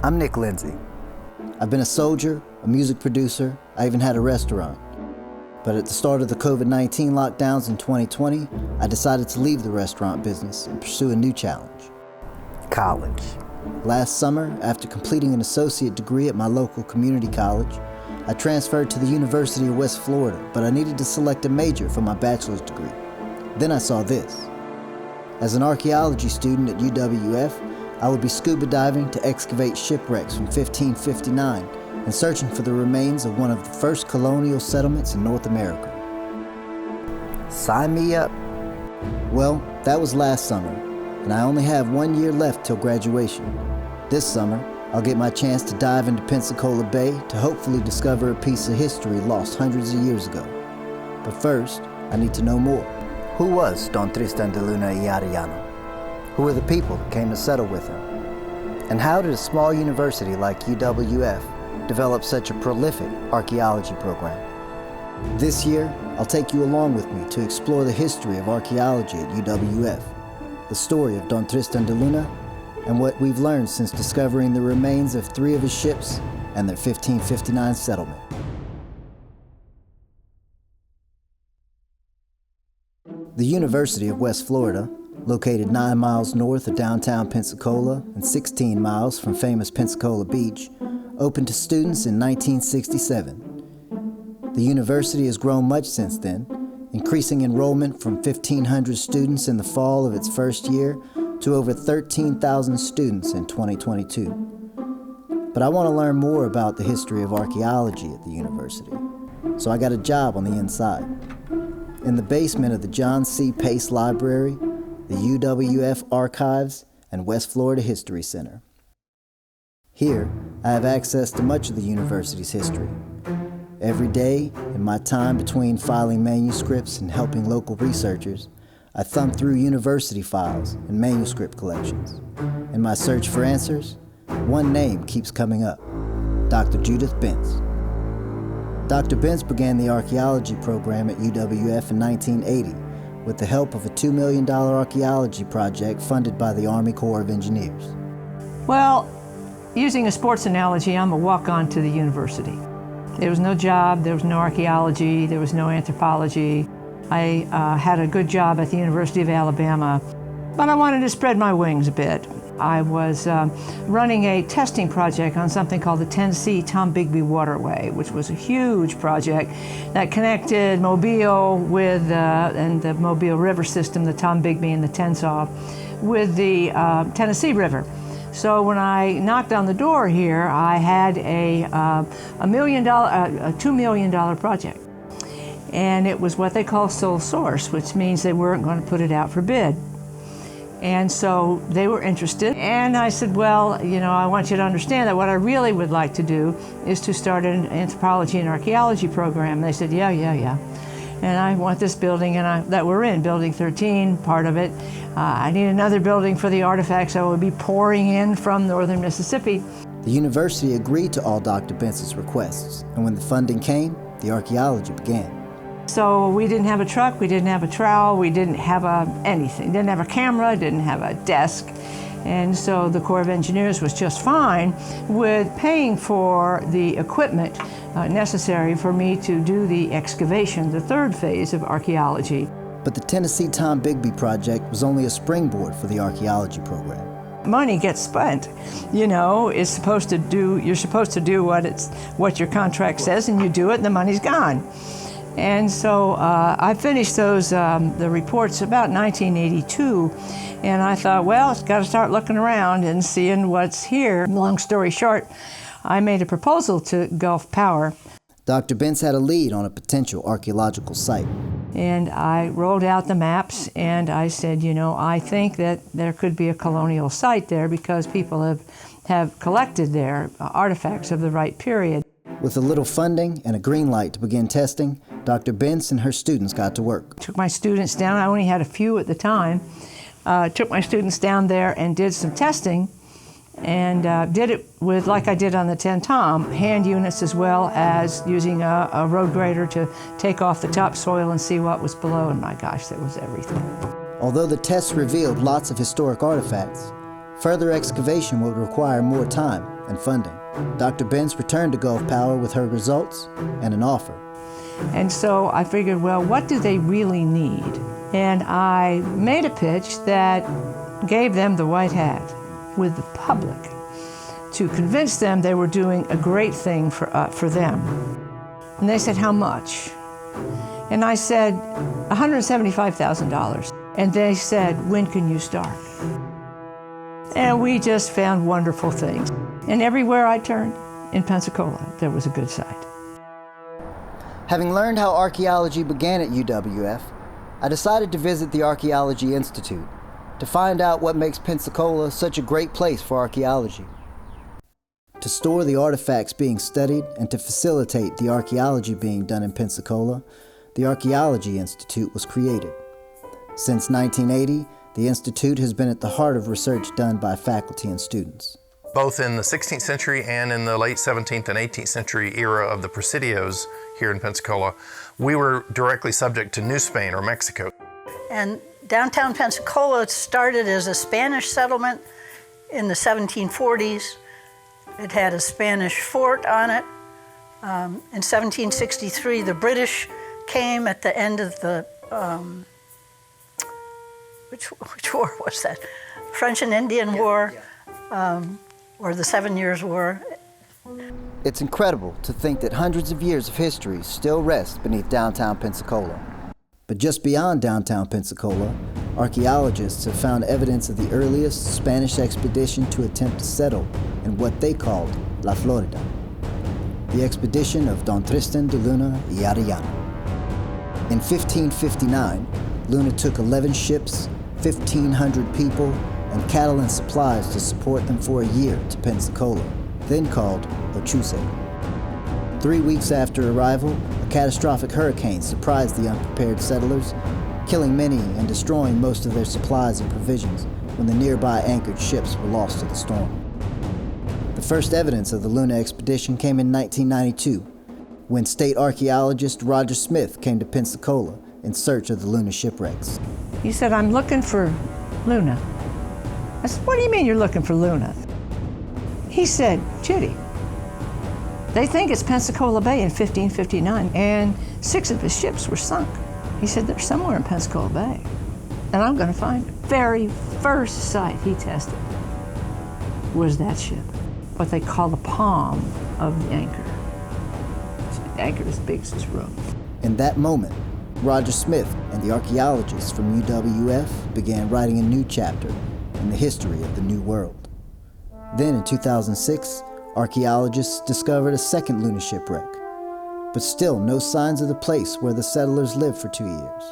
I'm Nick Linzy. I've been a soldier, a music producer, I even had a restaurant. But at the start of the COVID-19 lockdowns in 2020, I decided to leave the restaurant business and pursue a new challenge. College. Last summer, after completing an associate degree at my local community college, I transferred to the University of West Florida, but I needed to select a major for my bachelor's degree. Then I saw this. As an archaeology student at UWF, I would be scuba diving to excavate shipwrecks from 1559 and searching for the remains of one of the first colonial settlements in North America. Sign me up. Well, that was last summer, and I only have 1 year left till graduation. This summer, I'll get my chance to dive into Pensacola Bay to hopefully discover a piece of history lost hundreds of years ago. But first, I need to know more. Who was Don Tristan de Luna y Arellano? Who were the people that came to settle with him? And how did a small university like UWF develop such a prolific archaeology program? This year, I'll take you along with me to explore the history of archaeology at UWF, the story of Don Tristan de Luna, and what we've learned since discovering the remains of 3 of his ships and their 1559 settlement. The University of West Florida, located 9 miles north of downtown Pensacola and 16 miles from famous Pensacola Beach, opened to students in 1967. The university has grown much since then, increasing enrollment from 1,500 students in the fall of its first year to over 13,000 students in 2022. But I want to learn more about the history of archaeology at the university, so I got a job on the inside. In the basement of the John C. Pace Library, the UWF Archives, and West Florida History Center. Here, I have access to much of the university's history. Every day, in my time between filing manuscripts and helping local researchers, I thumb through university files and manuscript collections. In my search for answers, one name keeps coming up: Dr. Judith Bentz. Dr. Bentz began the archaeology program at UWF in 1980 with the help of a $2 million archaeology project funded by the Army Corps of Engineers. Well, using a sports analogy, I'm a walk-on to the university. There was no job, there was no archaeology, there was no anthropology. I had a good job at the University of Alabama, but I wanted to spread my wings a bit. I was running a testing project on something called the Tennessee Tombigbee Waterway, which was a huge project that connected Mobile with and the Mobile River system, the Tombigbee and the Tensaw, with the Tennessee River. So when I knocked on the door here, I had a $2 million project. And it was what they call sole source, which means they weren't going to put it out for bid. And so they were interested. And I said, well, you know, I want you to understand that what I really would like to do is to start an anthropology and archaeology program. And they said, yeah. And I want this building that we're in, Building 13, part of it. I need another building for the artifacts that will be pouring in from northern Mississippi. The university agreed to all Dr. Bentz's requests, and when the funding came, the archaeology began. So we didn't have a truck, we didn't have a trowel, we didn't have anything. Didn't have a camera, didn't have a desk. And so the Corps of Engineers was just fine with paying for the equipment necessary for me to do the excavation, the third phase of archaeology. But the Tennessee Tombigbee project was only a springboard for the archaeology program. Money gets spent, you know, you're supposed to do what your contract says, and you do it and the money's gone. And so I finished the reports about 1982, and I thought, well, it's got to start looking around and seeing what's here. Long story short, I made a proposal to Gulf Power. Dr. Bentz had a lead on a potential archaeological site. And I rolled out the maps, and I said, you know, I think that there could be a colonial site there because people have collected there artifacts of the right period. With a little funding and a green light to begin testing, Dr. Bentz and her students got to work. Took my students down, I only had a few at the time, took my students down there and did some testing, and did it with, like I did on the 10 Tom, hand units as well as using a road grader to take off the topsoil and see what was below, and my gosh, there was everything. Although the tests revealed lots of historic artifacts, further excavation would require more time and funding. Dr. Benz returned to Gulf Power with her results and an offer. And so I figured, well, what do they really need? And I made a pitch that gave them the white hat with the public to convince them they were doing a great thing for them. And they said, how much? And I said, $175,000. And they said, when can you start? And we just found wonderful things. And everywhere I turned in Pensacola, there was a good site. Having learned how archaeology began at UWF, I decided to visit the Archaeology Institute to find out what makes Pensacola such a great place for archaeology. To store the artifacts being studied and to facilitate the archaeology being done in Pensacola, the Archaeology Institute was created. Since 1980, the Institute has been at the heart of research done by faculty and students. Both in the 16th century and in the late 17th and 18th century era of the Presidios here in Pensacola, we were directly subject to New Spain or Mexico. And downtown Pensacola started as a Spanish settlement in the 1740s. It had a Spanish fort on it. In 1763, the British came at the end of the, which war was that? French and Indian War, or the 7 Years' War. It's incredible to think that hundreds of years of history still rest beneath downtown Pensacola. But just beyond downtown Pensacola, archaeologists have found evidence of the earliest Spanish expedition to attempt to settle in what they called La Florida, the expedition of Don Tristan de Luna y Arellano. In 1559, Luna took 11 ships, 1,500 people, and cattle and supplies to support them for a year to Pensacola, then called Ochuse. 3 weeks after arrival, a catastrophic hurricane surprised the unprepared settlers, killing many and destroying most of their supplies and provisions when the nearby anchored ships were lost to the storm. The first evidence of the Luna expedition came in 1992, when state archaeologist Roger Smith came to Pensacola in search of the Luna shipwrecks. He said, I'm looking for Luna. I said, what do you mean you're looking for Luna? He said, Judy, they think it's Pensacola Bay in 1559, and 6 of his ships were sunk. He said, they're somewhere in Pensacola Bay, and I'm going to find them. Very first site he tested was that ship, what they call the palm of the anchor. The anchor as big as this room. In that moment, Roger Smith and the archaeologists from UWF began writing a new chapter in the history of the New World. Then in 2006, archaeologists discovered a second Luna shipwreck, but still no signs of the place where the settlers lived for 2 years.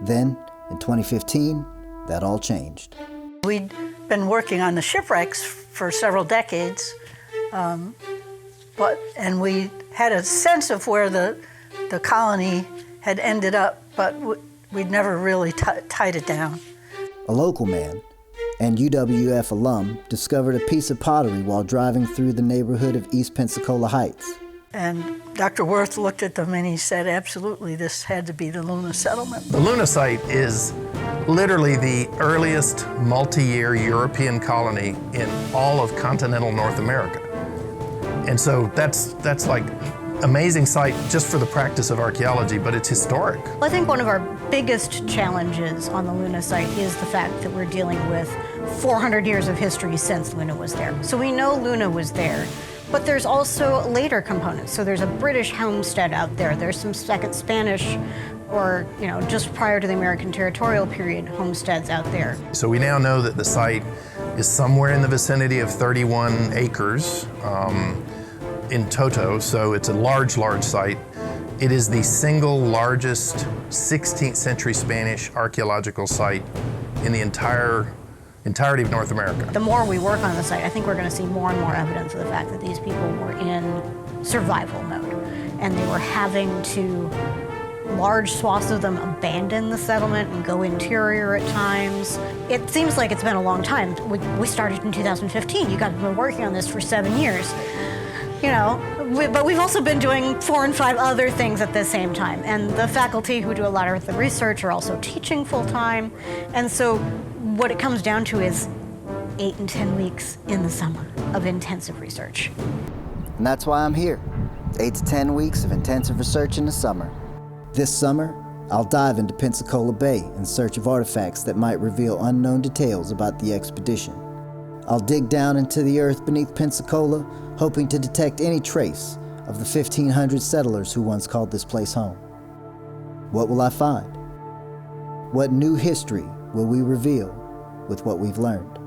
Then, in 2015, that all changed. We'd been working on the shipwrecks for several decades, and we had a sense of where the colony had ended up, but we'd never really tied it down. A local man and UWF alum discovered a piece of pottery while driving through the neighborhood of East Pensacola Heights. And Dr. Worth looked at them and he said, absolutely, this had to be the Luna settlement. The Luna site is literally the earliest multi-year European colony in all of continental North America. And so that's like amazing site just for the practice of archaeology, but it's historic. Well, I think one of our biggest challenges on the Luna site is the fact that we're dealing with 400 years of history since Luna was there. So we know Luna was there, but there's also later components. So there's a British homestead out there. There's some second Spanish or, just prior to the American territorial period homesteads out there. So we now know that the site is somewhere in the vicinity of 31 acres. In toto, so it's a large site. It is the single largest 16th century Spanish archaeological site in the entirety of North America. The more we work on the site, I think we're going to see more and more evidence of the fact that these people were in survival mode, and they were having to, large swaths of them, abandon the settlement and go interior at times. It seems like it's been a long time. We started in 2015. You guys have been working on this for 7 years. But we've also been doing 4 and 5 other things at the same time. And the faculty who do a lot of the research are also teaching full time. And so what it comes down to is 8 and 10 weeks in the summer of intensive research. And that's why I'm here. 8 to 10 weeks of intensive research in the summer. This summer, I'll dive into Pensacola Bay in search of artifacts that might reveal unknown details about the expedition. I'll dig down into the earth beneath Pensacola, hoping to detect any trace of the 1,500 settlers who once called this place home. What will I find? What new history will we reveal with what we've learned?